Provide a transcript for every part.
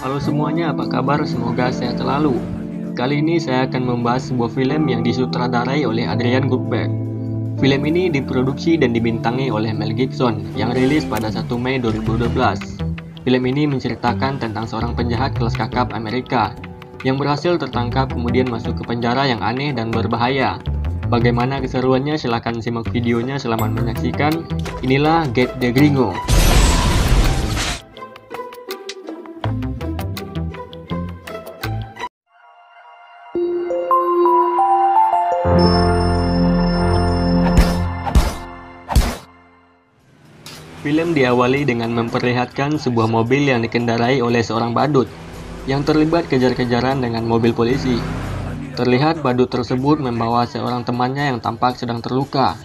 Halo semuanya, apa kabar? Semoga sehat selalu. Kali ini saya akan membahas sebuah film yang disutradarai oleh Adrian Goldberg. Film ini diproduksi dan dibintangi oleh Mel Gibson yang rilis pada 1 Mei 2012. Film ini menceritakan tentang seorang penjahat kelas kakap Amerika yang berhasil tertangkap kemudian masuk ke penjara yang aneh dan berbahaya. Bagaimana keseruannya? Silahkan simak videonya. Selamat menyaksikan. Inilah Get the Gringo. Film diawali dengan memperlihatkan sebuah mobil yang dikendarai oleh seorang badut yang terlibat kejar-kejaran dengan mobil polisi. Terlihat badut tersebut membawa seorang temannya yang tampak sedang terluka.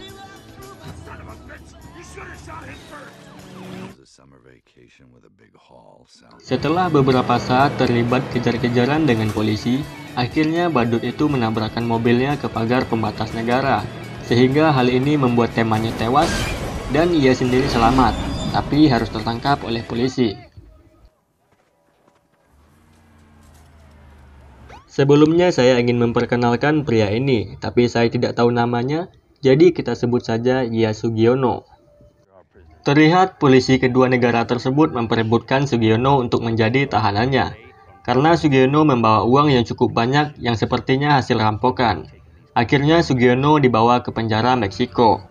Setelah beberapa saat terlibat kejar-kejaran dengan polisi, akhirnya badut itu menabrakkan mobilnya ke pagar pembatas negara, sehingga hal ini membuat temannya tewas dan ia sendiri selamat, tapi harus tertangkap oleh polisi. Sebelumnya saya ingin memperkenalkan pria ini, tapi saya tidak tahu namanya, jadi kita sebut saja ia Sugiono. Terlihat polisi kedua negara tersebut memperebutkan Sugiono untuk menjadi tahanannya, karena Sugiono membawa uang yang cukup banyak yang sepertinya hasil rampokan. Akhirnya Sugiono dibawa ke penjara Meksiko.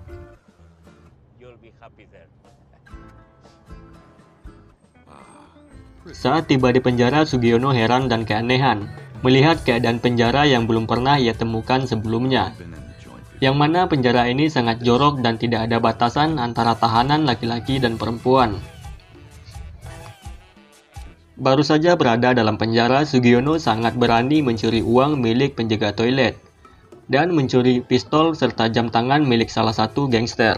Saat tiba di penjara, Sugiono heran dan keanehan melihat keadaan penjara yang belum pernah ia temukan sebelumnya, yang mana penjara ini sangat jorok dan tidak ada batasan antara tahanan laki-laki dan perempuan. Baru saja berada dalam penjara, Sugiono sangat berani mencuri uang milik penjaga toilet dan mencuri pistol serta jam tangan milik salah satu gangster.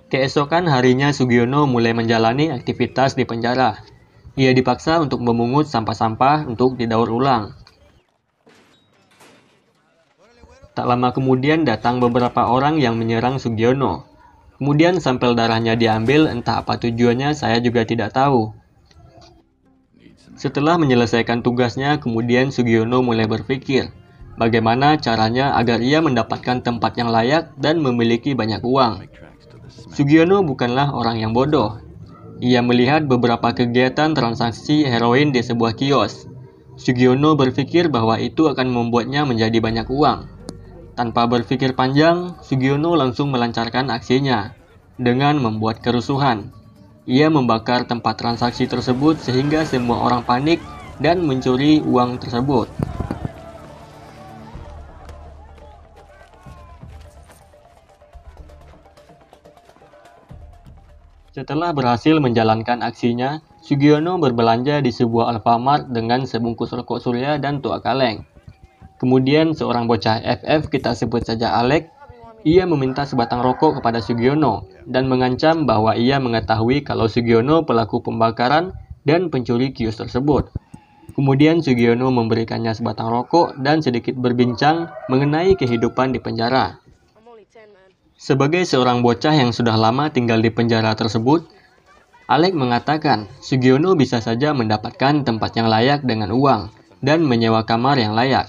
Keesokan harinya Sugiono mulai menjalani aktivitas di penjara. Ia dipaksa untuk memungut sampah-sampah untuk didaur ulang. Tak lama kemudian datang beberapa orang yang menyerang Sugiono. Kemudian sampel darahnya diambil, entah apa tujuannya saya juga tidak tahu. Setelah menyelesaikan tugasnya, kemudian Sugiono mulai berpikir bagaimana caranya agar ia mendapatkan tempat yang layak dan memiliki banyak uang. Sugiono bukanlah orang yang bodoh. Ia melihat beberapa kegiatan transaksi heroin di sebuah kios. Sugiono berpikir bahwa itu akan membuatnya menjadi banyak uang. Tanpa berpikir panjang, Sugiono langsung melancarkan aksinya dengan membuat kerusuhan. Ia membakar tempat transaksi tersebut sehingga semua orang panik dan mencuri uang tersebut. Setelah berhasil menjalankan aksinya, Sugiono berbelanja di sebuah Alfamart dengan sebungkus rokok Surya dan tuak kaleng. Kemudian seorang bocah FF, kita sebut saja Alex, ia meminta sebatang rokok kepada Sugiono dan mengancam bahwa ia mengetahui kalau Sugiono pelaku pembakaran dan pencuri kios tersebut. Kemudian Sugiono memberikannya sebatang rokok dan sedikit berbincang mengenai kehidupan di penjara. Sebagai seorang bocah yang sudah lama tinggal di penjara tersebut, Alex mengatakan Sugiono bisa saja mendapatkan tempat yang layak dengan uang dan menyewa kamar yang layak.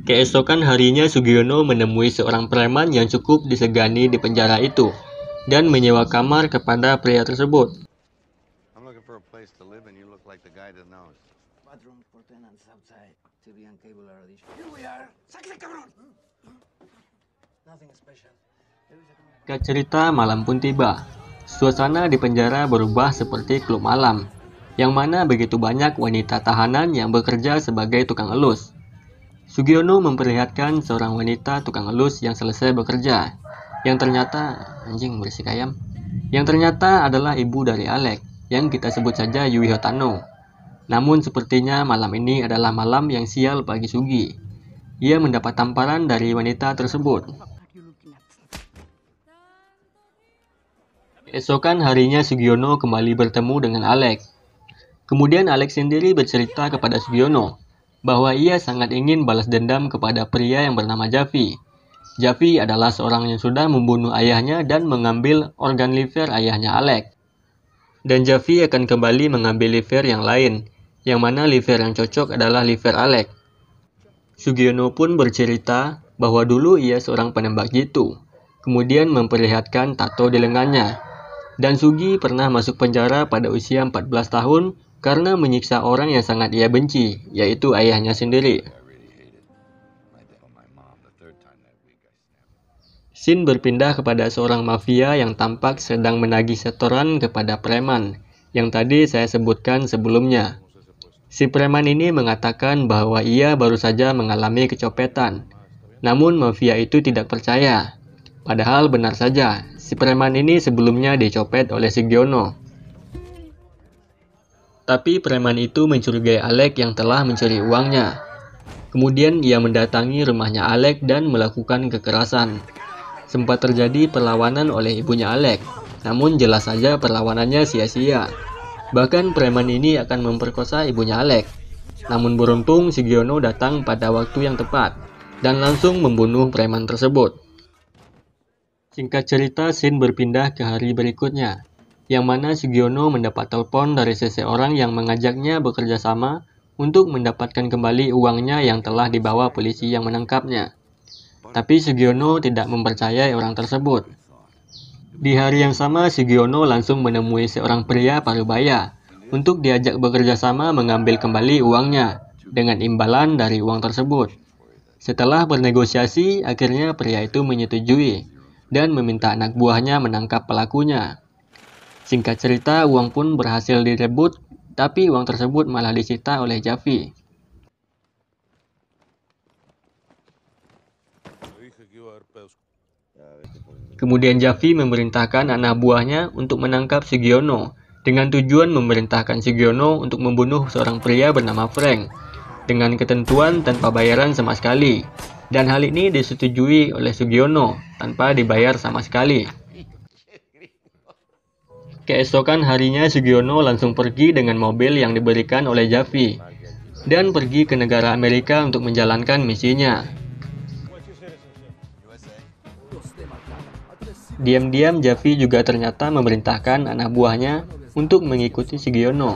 Keesokan harinya Sugiono menemui seorang preman yang cukup disegani di penjara itu dan menyewa kamar kepada pria tersebut. Singkat cerita, malam pun tiba. Suasana di penjara berubah seperti klub malam, yang mana begitu banyak wanita tahanan yang bekerja sebagai tukang elus. Sugiono memperlihatkan seorang wanita tukang elus yang selesai bekerja, yang ternyata adalah ibu dari Alex, yang kita sebut saja Yui Hotano. Namun sepertinya malam ini adalah malam yang sial bagi Sugi. Ia mendapat tamparan dari wanita tersebut. Esokan harinya Sugiono kembali bertemu dengan Alex. Kemudian Alex sendiri bercerita kepada Sugiono bahwa ia sangat ingin balas dendam kepada pria yang bernama Javi. Javi adalah seorang yang sudah membunuh ayahnya dan mengambil organ liver ayahnya Alex. Dan Javi akan kembali mengambil liver yang lain, yang mana liver yang cocok adalah liver Alex. Sugiono pun bercerita bahwa dulu ia seorang penembak jitu, kemudian memperlihatkan tato di lengannya. Dan Sugi pernah masuk penjara pada usia 14 tahun karena menyiksa orang yang sangat ia benci, yaitu ayahnya sendiri. Scene berpindah kepada seorang mafia yang tampak sedang menagih setoran kepada preman, yang tadi saya sebutkan sebelumnya. Si preman ini mengatakan bahwa ia baru saja mengalami kecopetan, namun mafia itu tidak percaya. Padahal benar saja, si preman ini sebelumnya dicopet oleh Sugiono. Tapi preman itu mencurigai Alex yang telah mencuri uangnya. Kemudian ia mendatangi rumahnya Alex dan melakukan kekerasan. Sempat terjadi perlawanan oleh ibunya Alex, namun jelas saja perlawanannya sia-sia. Bahkan preman ini akan memperkosa ibunya Alex. Namun beruntung Sugiono datang pada waktu yang tepat dan langsung membunuh preman tersebut. Singkat cerita, scene berpindah ke hari berikutnya, yang mana Sugiono mendapat telepon dari seseorang yang mengajaknya bekerja sama untuk mendapatkan kembali uangnya yang telah dibawa polisi yang menangkapnya. Tapi Sugiono tidak mempercayai orang tersebut. Di hari yang sama, Sugiono langsung menemui seorang pria parubaya untuk diajak bekerja sama mengambil kembali uangnya dengan imbalan dari uang tersebut. Setelah bernegosiasi, akhirnya pria itu menyetujui dan meminta anak buahnya menangkap pelakunya. Singkat cerita, uang pun berhasil direbut, tapi uang tersebut malah disita oleh Javi. Kemudian Javi memerintahkan anak buahnya untuk menangkap Sugiono dengan tujuan memerintahkan Sugiono untuk membunuh seorang pria bernama Frank dengan ketentuan tanpa bayaran sama sekali. Dan hal ini disetujui oleh Sugiono tanpa dibayar sama sekali. Keesokan harinya Sugiono langsung pergi dengan mobil yang diberikan oleh Javi dan pergi ke negara Amerika untuk menjalankan misinya. Diam-diam Javi juga ternyata memerintahkan anak buahnya untuk mengikuti Sugiono.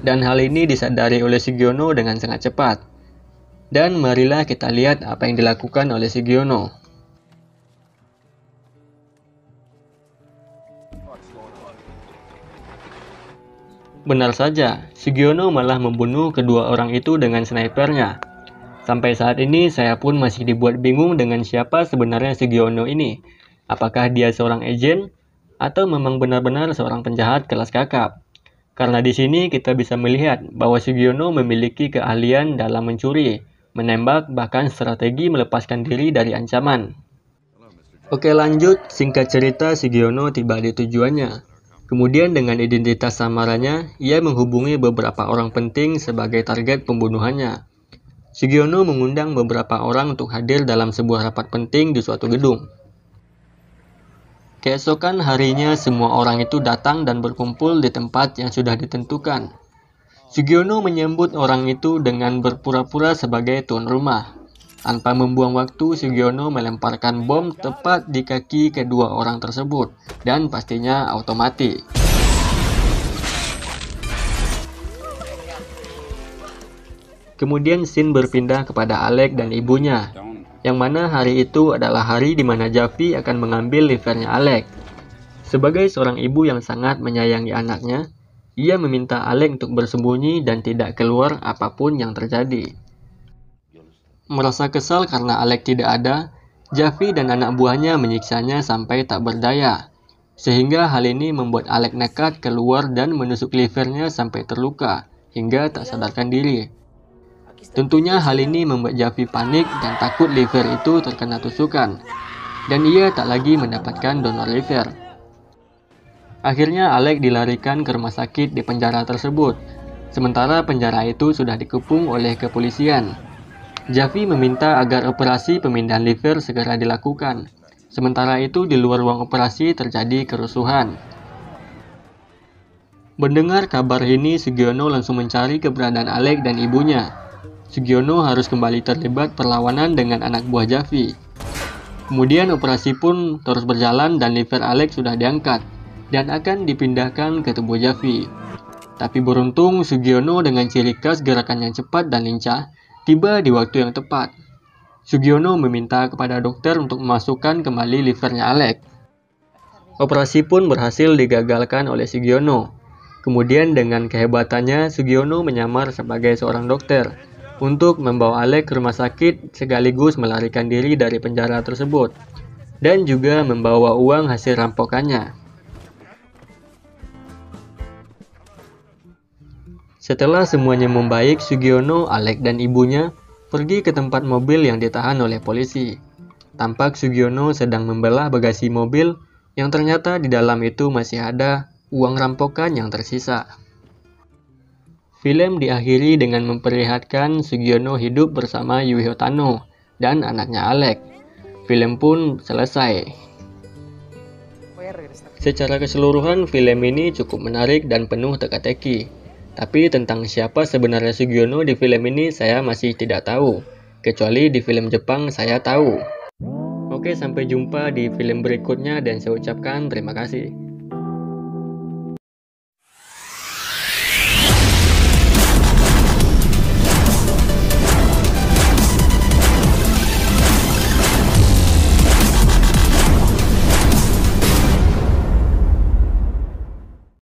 Dan hal ini disadari oleh Sugiono dengan sangat cepat. Dan marilah kita lihat apa yang dilakukan oleh Sugiono. Benar saja, Sugiono malah membunuh kedua orang itu dengan snipernya. Sampai saat ini saya pun masih dibuat bingung dengan siapa sebenarnya Sugiono ini. Apakah dia seorang agen atau memang benar-benar seorang penjahat kelas kakap? Karena di sini kita bisa melihat bahwa Sugiono memiliki keahlian dalam mencuri, menembak, bahkan strategi melepaskan diri dari ancaman. Oke, lanjut. Singkat cerita, Sugiono tiba di tujuannya. Kemudian dengan identitas samarannya, ia menghubungi beberapa orang penting sebagai target pembunuhannya. Sugiono mengundang beberapa orang untuk hadir dalam sebuah rapat penting di suatu gedung. Keesokan harinya semua orang itu datang dan berkumpul di tempat yang sudah ditentukan. Sugiono menyambut orang itu dengan berpura-pura sebagai tuan rumah. Tanpa membuang waktu, Sugiono melemparkan bom tepat di kaki kedua orang tersebut dan pastinya auto mati. Kemudian scene berpindah kepada Alex dan ibunya, yang mana hari itu adalah hari di mana Javi akan mengambil livernya Alex. Sebagai seorang ibu yang sangat menyayangi anaknya, ia meminta Alex untuk bersembunyi dan tidak keluar apapun yang terjadi. Merasa kesal karena Alex tidak ada, Javi dan anak buahnya menyiksanya sampai tak berdaya. Sehingga hal ini membuat Alex nekat keluar dan menusuk livernya sampai terluka, hingga tak sadarkan diri. Tentunya hal ini membuat Javi panik dan takut liver itu terkena tusukan, dan ia tak lagi mendapatkan donor liver. Akhirnya Alex dilarikan ke rumah sakit di penjara tersebut, sementara penjara itu sudah dikepung oleh kepolisian. Javi meminta agar operasi pemindahan liver segera dilakukan, sementara itu di luar ruang operasi terjadi kerusuhan. Mendengar kabar ini, Sugiono langsung mencari keberadaan Alek dan ibunya. Sugiono harus kembali terlibat perlawanan dengan anak buah Javi. Kemudian operasi pun terus berjalan dan liver Alek sudah diangkat dan akan dipindahkan ke tubuh Javi. Tapi beruntung Sugiono dengan ciri khas gerakan yang cepat dan lincah tiba di waktu yang tepat. Sugiono meminta kepada dokter untuk memasukkan kembali livernya Alek. Operasi pun berhasil digagalkan oleh Sugiono. Kemudian dengan kehebatannya, Sugiono menyamar sebagai seorang dokter untuk membawa Alek ke rumah sakit sekaligus melarikan diri dari penjara tersebut dan juga membawa uang hasil rampokannya. Setelah semuanya membaik, Sugiono, Alek, dan ibunya pergi ke tempat mobil yang ditahan oleh polisi. Tampak Sugiono sedang membelah bagasi mobil yang ternyata di dalam itu masih ada uang rampokan yang tersisa. Film diakhiri dengan memperlihatkan Sugiono hidup bersama Yui Hotano dan anaknya Alek. Film pun selesai. Secara keseluruhan, film ini cukup menarik dan penuh teka-teki. Tapi tentang siapa sebenarnya Sugiono di film ini saya masih tidak tahu. Kecuali di film Jepang saya tahu. Oke, sampai jumpa di film berikutnya dan saya ucapkan terima kasih.